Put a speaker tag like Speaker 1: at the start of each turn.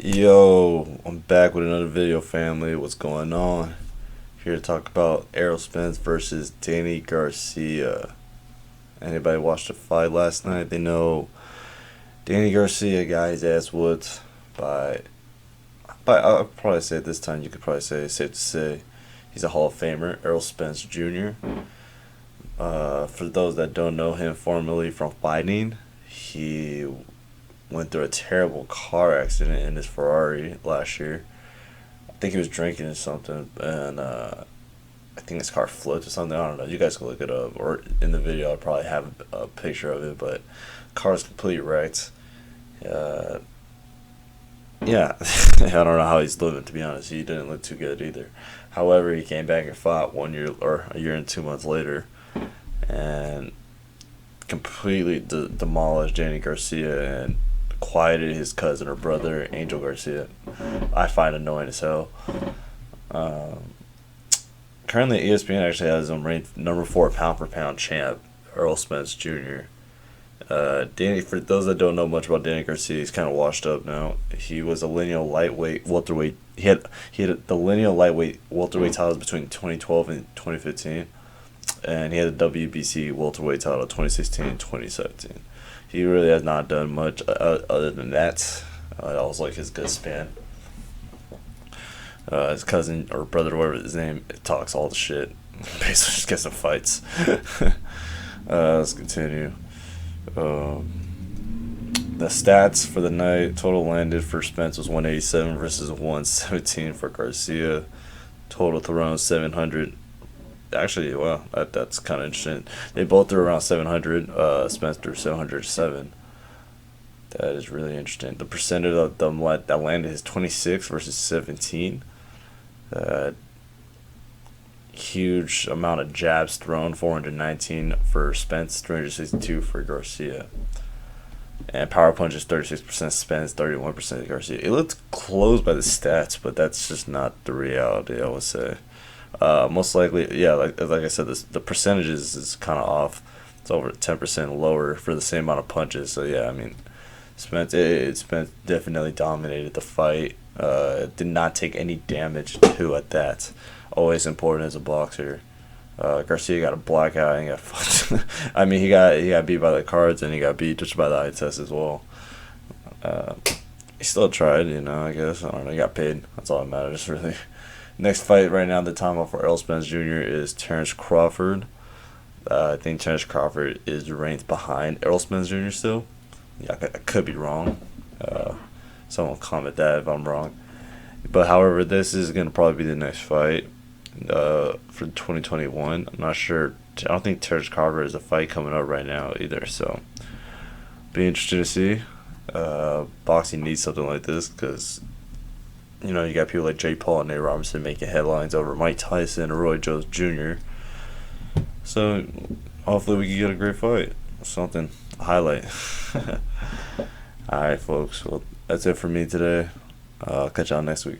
Speaker 1: Yo, I'm back with another video, family. What's going on? Here to talk about Errol Spence versus Danny Garcia. Anybody watched the fight last night? They know Danny Garcia got his ass whooped by. I'll probably say it this time. You could probably say it's safe to say he's a Hall of Famer, Errol Spence Jr. For those that don't know him formerly from fighting, he went through a terrible car accident in his Ferrari last year. I think he was drinking or something, and I think his car flipped or something. I don't know. You guys can look it up, or in the video, I'll probably have a picture of it. But car's completely wrecked. Yeah, I don't know how he's living. To be honest, he didn't look too good either. However, he came back and fought 1 year or a year and 2 months later, and completely demolished Danny Garcia and quieted his cousin or brother, Angel Garcia. I find annoying as hell. Um, Currently, ESPN actually has him ranked number 4 pound for pound champ, Errol Spence Jr. Danny, for those that don't know much about Danny Garcia, he's kind of washed up now. He was a lineal lightweight welterweight. He had the lineal lightweight welterweight titles between 2012 and 2015, and he had the WBC welterweight title 2016 and 2017. He really has not done much other than that. That was like his good span. His cousin or brother, whatever his name, talks all the shit. Basically, just gets some fights. Let's continue. The stats for the night: total landed for Spence was 187 versus 117 for Garcia. Total thrown 700. Actually, wow, that's kind of interesting. They both threw around 700. Spence threw 707. That is really interesting. The percentage of them that landed is 26 versus 17. Huge amount of jabs thrown, 419 for Spence, 362 for Garcia. And power punches, 36% Spence, 31% Garcia. It looked close by the stats, but that's just not the reality, I would say. Most likely, yeah, like I said, the percentages is kind of off. It's over 10% lower for the same amount of punches. So yeah, I mean, Spence definitely dominated the fight. Did not take any damage too at that. Always important as a boxer. Garcia got a blackout and got fucked. I mean, he got beat by the cards and he got beat just by the eye test as well. He still tried, I guess. I don't know. He got paid. That's all that matters, really. Next fight right now, the time off for Errol Spence Jr. is Terrence Crawford. I think Terrence Crawford is ranked behind Errol Spence Jr. still. Yeah, I could be wrong. Someone comment that if I'm wrong. But however, this is going to probably be the next fight for 2021. I'm not sure. I don't think Terrence Crawford has a fight coming up right now either. So, be interesting to see. Boxing needs something like this because, you got people like Jake Paul and Nate Robinson making headlines over Mike Tyson or Roy Jones Jr. So, hopefully we can get a great fight. Something. A highlight. Alright, folks. Well, that's it for me today. I'll catch y'all next week.